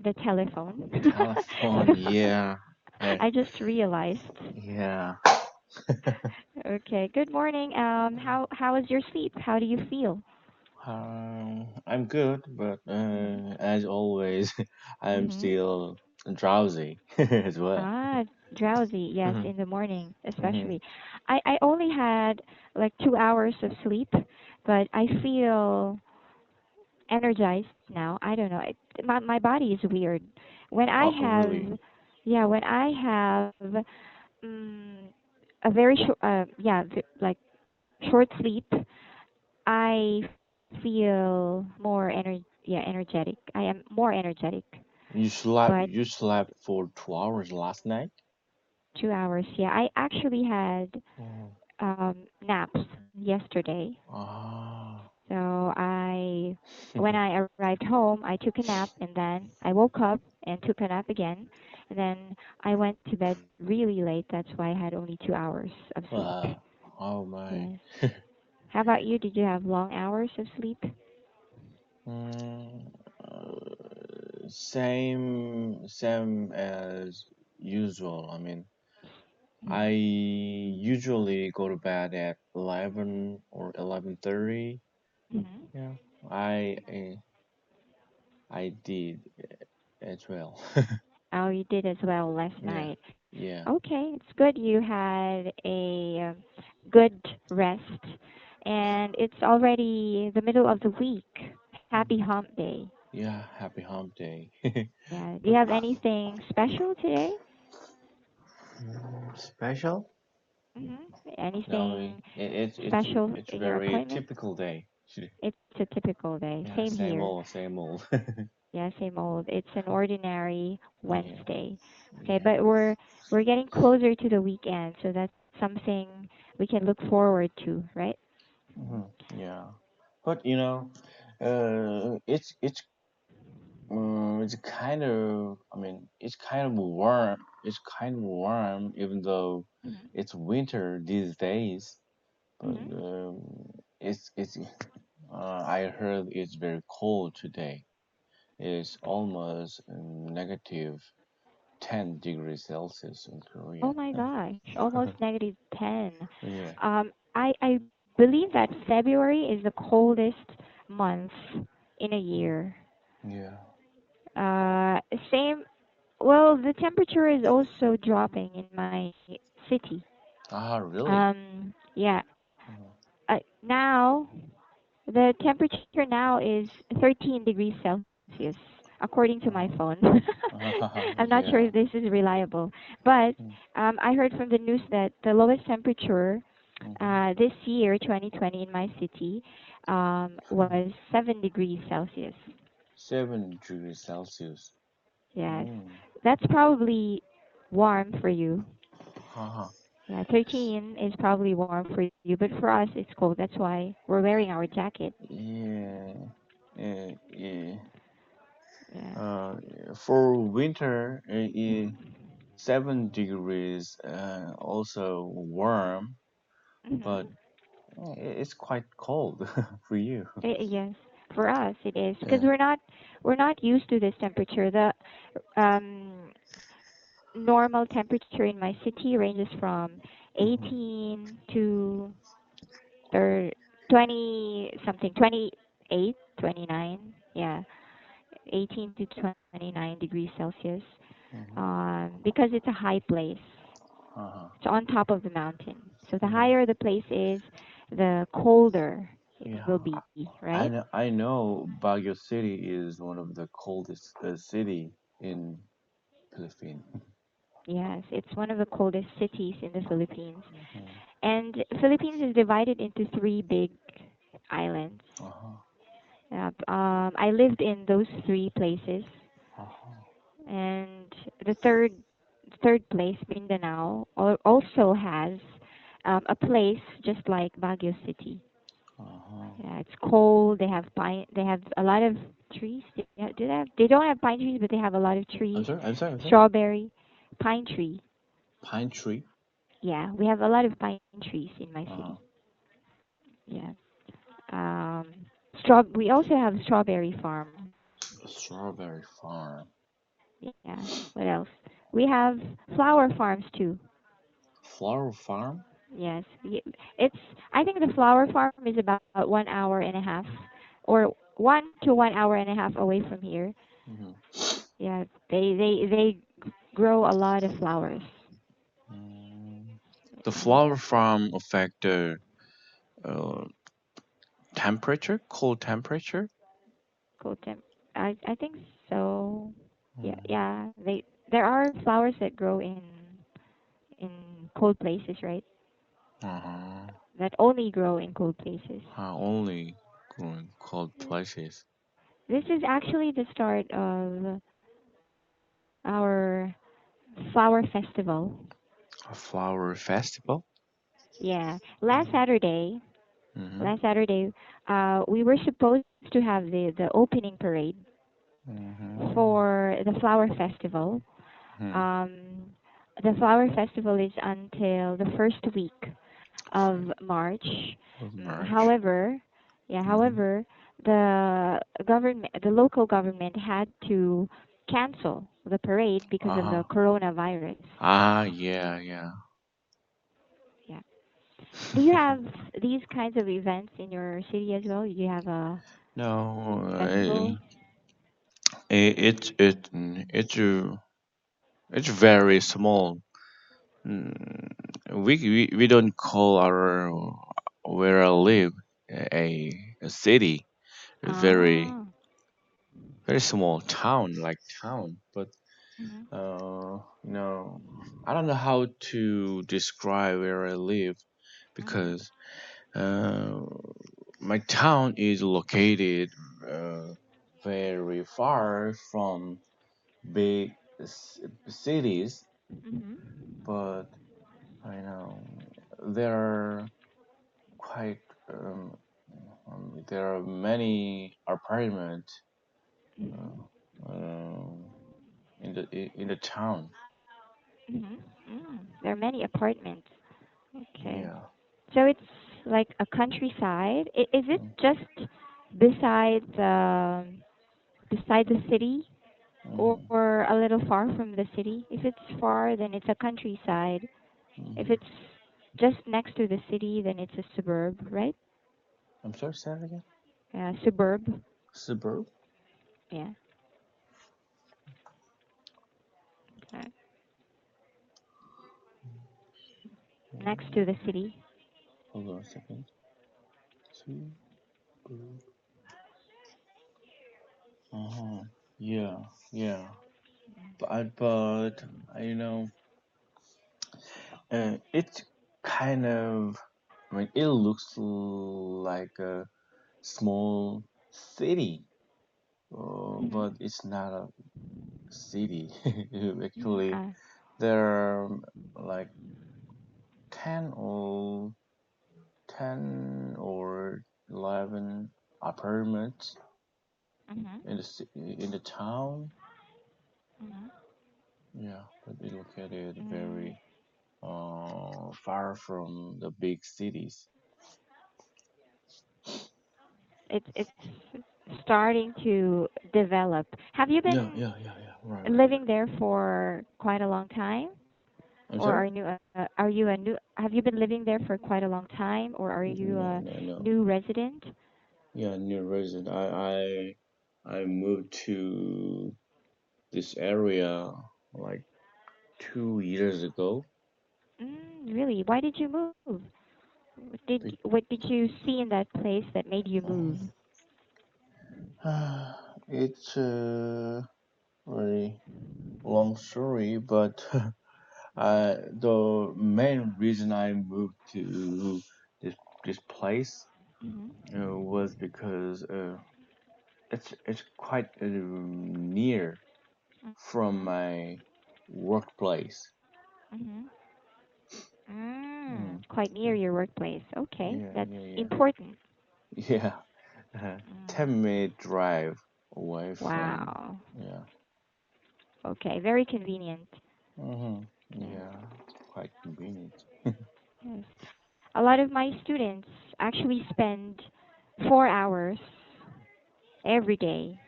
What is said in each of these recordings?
the telephone. The telephone, yeah. I, I just realized. yeah. Okay, good morning. How was your sleep? How do you feel? I'm good, but as always, I'm Mm-hmm. still drowsy as well. Ah, drowsy. Yes, hmm in the morning, hmm especially. I only had like 2 hours of sleep, but I feel energized now. I don't know. My body is weird. When I Oh, really? have, yeah, when I have um, a very short, like short sleep, I feel more energetic. I am more energetic. But You slept for 2 hours last night? 2 hours, yeah. I actually had Oh. naps yesterday. Ah. So when I arrived home, I took a nap and then I woke up and took a nap again. And then I went to bed really late. That's why I had only 2 hours of sleep. Oh my. Yes. How about you? Did you have long hours of sleep? Mm, same as usual. I mean, I Mm-hmm. usually go to bed at 11 or 11:30. Mm-hmm. Yeah, I I, I did as well. Oh, you did as well last Yeah, night. yeah. Okay, it's good you had a good rest. And it's already the middle of the week. Happy Mhm. hump day. Yeah, happy hump day. Yeah. Do you But have anything special today? special? No, Anything special it's in your very appointment? typical day. It's a typical day. Yeah, Same same here. old, same old. Yeah, same old. It's an ordinary Yeah, Wednesday. Okay, yeah. but we're getting closer to the weekend, so that's something we can look forward to, right? hmm Yeah. But it's kind of, I mean, it's kind of warm. It's kind of warm, even though Mm-hmm. it's winter these days. But Mm-hmm. it's. I heard it's very cold today. It's almost negative 10 degrees Celsius in Oh Korea. my gosh, almost negative 10. Yeah, I believe that February is the coldest month in a year. yeah. Uh, Same. Well, the temperature is also dropping in my city. Ah, really? Yeah. Mhm. Now the temperature now is 13 degrees Celsius, according to my phone. I'm not sure if Yeah. this is reliable, but Mm, I heard from the news that the lowest temperature mhm. this year, 2020, in my city, was 7 degrees Celsius. 7 degrees Celsius. Yes, Mm. that's probably warm for you. Haha. Yeah, 13 is probably warm for you, but for us it's cold. That's why we're wearing our jacket. Yeah. Yeah. Yeah. Uh, for winter, 7 degrees, also warm, but hmm it's quite cold for you. Yes, for us it is because Yeah. we're not used to this temperature. The um, normal temperature in my city ranges from Mhm. 18 to 20 something, 28, 29. Yeah, 18 to 29 degrees Celsius. Mhm. Because it's a high place. Uh-huh. It's on top of the mountain. So the Yeah. higher the place is, the colder it Yeah. will be, right? I know Baguio City is one of the coldest city in Philippines. Yes, it's one of the coldest cities in the Philippines. Mhm. And Philippines is divided into three big islands. Uh-huh. I lived in those three places, Uh-huh. and the third place, Mindanao, also has a place just like Baguio City. Uh-huh. Yeah, it's cold. They have pine. They have a lot of trees. Do they have? They don't have pine trees, but they have a lot of I'm trees. sorry. I'm sorry. I'm sorry. Strawberry, pine tree. Pine tree. Yeah, we have a lot of pine trees in my city. Uh-huh. Yeah. Um, straw. We also have strawberry farm. A strawberry farm. Yeah. What else? We have flower farms too. Flower farm? Yes. It's I think the flower farm is about 1 hour and a half or 1 to 1 hour and a half away from here. Hmm. Yeah, they grow a lot of flowers. Mm. The Yes. flower farm affect the uh, temperature, cold temperature. Cool temp. I think so. Yeah, Mm. yeah. There are flowers that grow in cold places, right? Uh-huh. That only grow in cold places. Only growing cold places. This is actually the start of our flower festival. A flower festival. Yeah, Mm-hmm. last Saturday, we were supposed to have the opening parade Mm-hmm. for the flower festival. Hmm. Um, the flower festival is until the first week of March. Of March. However, yeah, Mm-hmm. however, the local government had to cancel the parade because of Uh-huh. the coronavirus. Yeah, yeah. Yeah. Do you have these kinds of events in your city as well? Do you have a No, festival? it's very small. Mm, we don't call our where I live a city. It's Ah. very small town, like town. But Mhm. no, I don't know how to describe where I live Mhm. because uh, my town is located uh, very far from big cities, Mhm. but I know there are quite there are many apartments Mhm. uh, um, in the town. Mhm. There are many apartments. Okay. Yeah. So it's like a countryside. Is it Mm-hmm. just beside beside the city or a little far from the city? If it's far, then it's a countryside. If Hmm. it's just next to the city, then it's a suburb, right? I'm sorry, say that again. Suburb. Suburb. Yeah. Okay. Next to the city. Hold on a second. Suburb. Uh-huh. Yeah, yeah. But you know, it's kind of. I mean, it looks like a small city, Mhm. but it's not a city. Mhm. Actually, there are like 10 or 11 apartments Mhm. in in the town. Mhm. Yeah, but it located Mm. very far from the big cities. It's starting to develop. Have you Yeah, been yeah, yeah, yeah. Right, right, living right. there for quite a long time, I'm or sorry? are you a new? Have you been living there for quite a long time, or are you No, a no, no. new resident? Yeah, new resident. I moved to this area like 2 years ago. Really? Why did you move? Be- What did you see in that place that made you move? It's a very long story, but the main reason I moved to this this place Mhm. was because it's quite near from Mhm. my workplace. Mhm. Mm, Quite near your workplace. Okay, yeah, that's yeah, yeah, important. yeah. Mm. 10-minute drive away from. Wow. Yeah. Okay, very convenient. Mm-hmm. Okay. Yeah, quite convenient. Yes. A lot of my students actually spend 4 hours every day,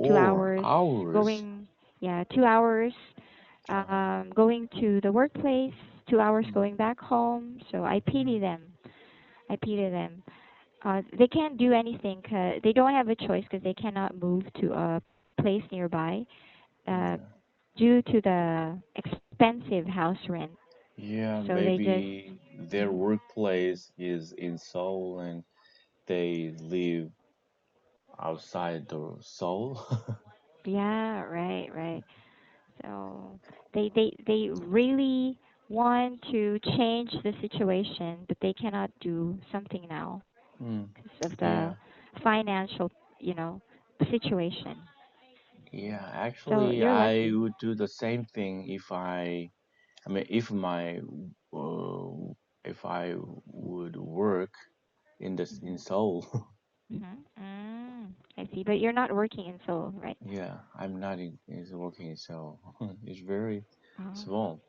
two Four hours hours. going. Yeah, 2 hours Oh. going to the workplace, 2 hours Mm. going back home. So I pity Mm. them. I pity them. They can't do anything 'cause they don't have a choice because they cannot move to a place nearby uh, Yeah. due to the expensive house rent. Yeah, So they just, maybe their mhm. workplace is in Seoul and they live outside the Seoul. Yeah, right, right. So they really want to change the situation, but they cannot do something now Mm. because of the Yeah. financial, you know, situation. Yeah, So actually, you're I lucky. would do the same thing if I mean, uh, if I would work in Hmm. Seoul. Hmm. Mm, I see. But you're not working in Seoul, right? Yeah, I'm not is working in Seoul. It's very Oh. small.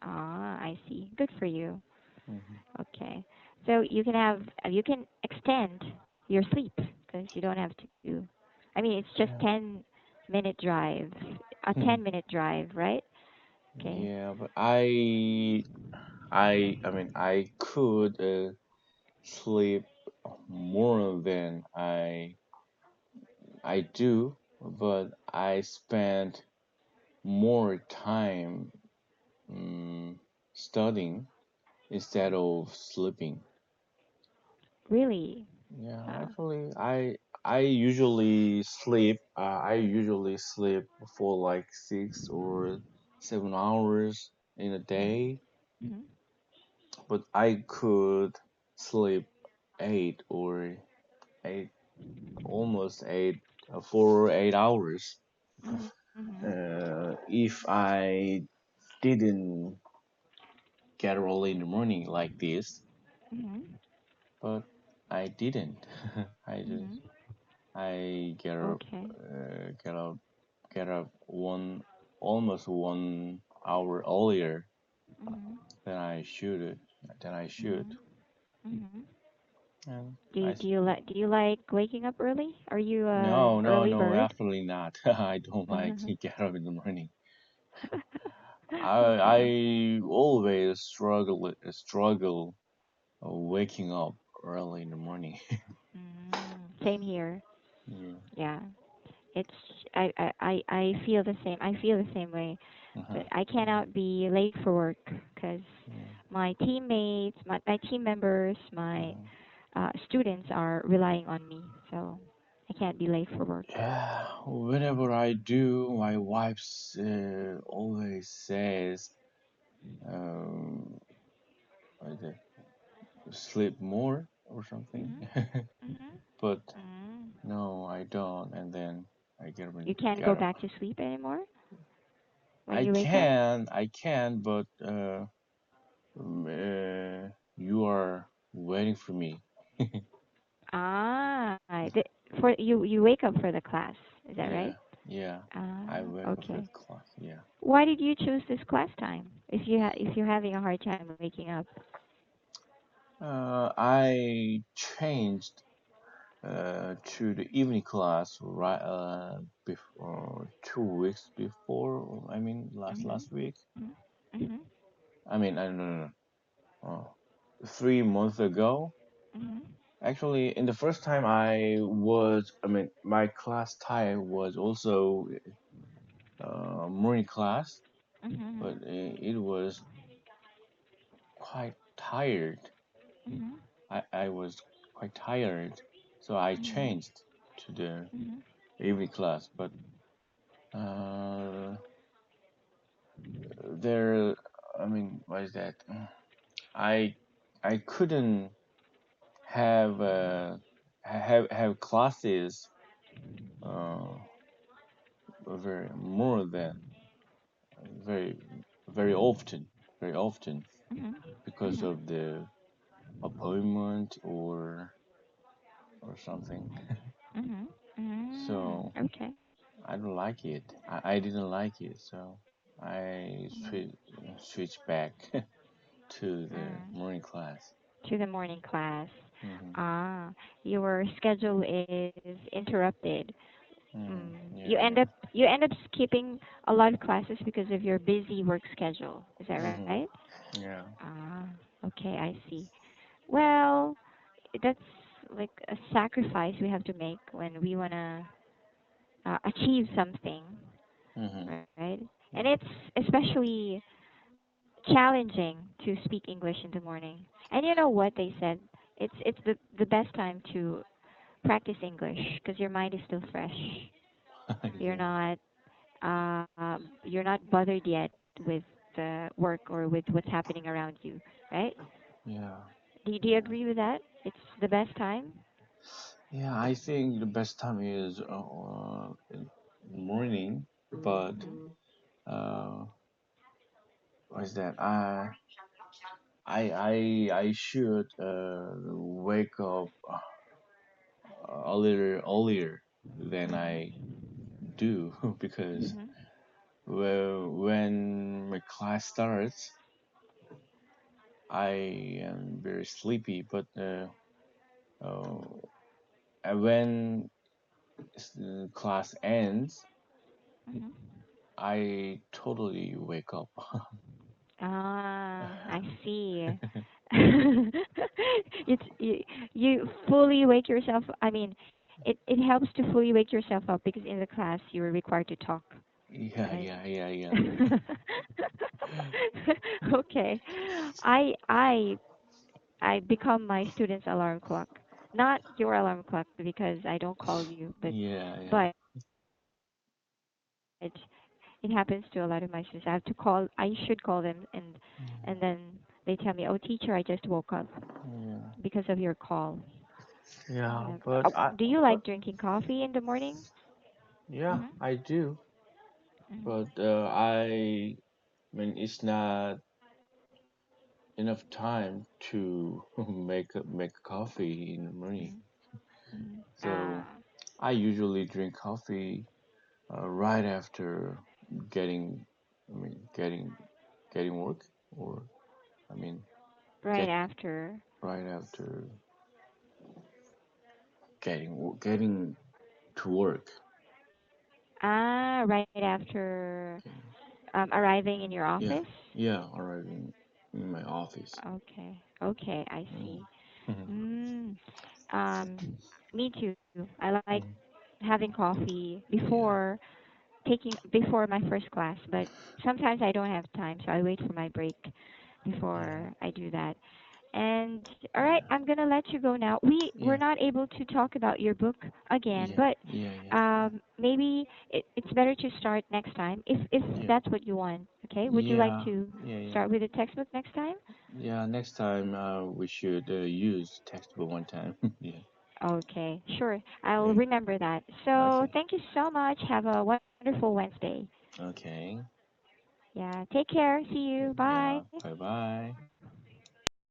Ah, I see. Good for you. Mhm. Okay. So you can extend your sleep because you don't have to. I mean, it's just Yeah. 10-minute drive, a 10-minute drive, right? Okay. Yeah, but I mean, I could sleep more than I do, but I spend more time studying instead of sleeping. Really? Yeah, Wow. actually, I usually sleep. I usually sleep for like 6 or 7 hours in a day, Mm-hmm. but I could sleep 8 or 8, almost 8, 4 or 8 hours. Mm-hmm. Mm-hmm. If I didn't get early in the morning like this, Mm-hmm. but I didn't. I just Mm-hmm. I Okay. get up, get up one almost 1 hour earlier Mm-hmm. than I should. Than I should. Mm-hmm. Mm-hmm. And Do do you like waking up early? Are you a no, no, early no, bird? absolutely not. I don't like to get up in the morning. Okay. I always struggle waking up early in the morning. Same here. Yeah. Yeah. It's I feel the same. I feel the same way. Uh-huh. But I cannot be late for work because Yeah. my teammates, my team members, my Uh-huh. students are relying on me. So I can't be late for work. Yeah, whenever I do, my wife always says, um, what is it, sleep more or something. Mhm. Mhm. But Mm. no, I don't. And then I You can't get go up. back to sleep anymore when I you wake up? can, I can, but you are waiting for me. Ah, for you wake up for the class. Is that Yeah, right? yeah. I Ah, wake up for okay. the class. Yeah. Why did you choose this class time if you're having a hard time waking up? I changed to the evening class right before 2 weeks before. I mean, Mhm. last week. Mhm. Mhm. I mean, I no, no, no. 3 months ago. Mhm. Actually, in the first time I mean, my class time was also morning class, but Mhm. it was quite tired. Mhm. I was quite tired, so I Mhm. changed to the Mhm. evening class. But uh, there, I mean, what is that? I I couldn't have have classes uh, very more than very very often Mhm. because Mhm. of the appointment or something. Mhm. So Okay. I don't like it. I didn't like it, so I Mhm. switch back to the Mm. morning class. To the morning class. Hmm. Ah, your schedule is interrupted. Yeah. You end up skipping a lot of classes because of your busy work schedule. Is that right? Mhm. Yeah. Ah, okay, I see. Well, that's like a sacrifice we have to make when we wanna achieve something, Mhm. right? And it's especially challenging to speak English in the morning. And you know what they said? It's the best time to practice English because your mind is still fresh. You're Yeah. not you're not bothered yet with the work or with what's happening around you, right? Yeah. Do you agree with that? It's the best time. Yeah, I think the best time is in morning, but Mhm. uh, what is that? I should wake up a little earlier than I Mhm. do because Mhm. when my class starts, I am very sleepy. But uh, when class ends, Mhm. I totally wake up. Ah, I see. it's you fully wake yourself. I mean, it helps to fully wake yourself up because in the class you are required to talk, Yeah, right? yeah, yeah, yeah. Okay. I I I become my student's alarm clock. Not your alarm clock because I don't call you, Yeah, yeah. but it happens to a lot of my students. I should call them and then they tell me, "Oh, teacher, I just woke up Yeah, because of your call." yeah, Yeah. but Do you like drinking coffee in the morning? yeah, Mhm. I do. Mhm. But I mean, it's not enough time to make coffee in the morning. Mhm. Mhm. So I usually drink coffee right after getting, I mean, getting work, or I mean, Right get after. right after getting to work. Right after Okay. arriving in your Yeah, office. yeah, arriving in my office. Okay. Okay, I Mm. see. Mm. Me too. I like Mm. having coffee Yeah, before my first class, but sometimes I don't have time, so I wait for my break yeah, before I do that. And all right, I'm gonna let you go now. We're yeah, not able to talk about your book again, yeah, but yeah, yeah, maybe it's better to start next time if yeah, that's what you want. Okay, would you like yeah, to yeah, yeah. start with the textbook next time? Yeah, next time we should use textbook one time. Yeah, Okay, sure. I'll yeah. remember that. So Okay, thank you so much. Have a wonderful Wednesday. okay. Yeah, take care. See you. Yeah, Bye. bye bye.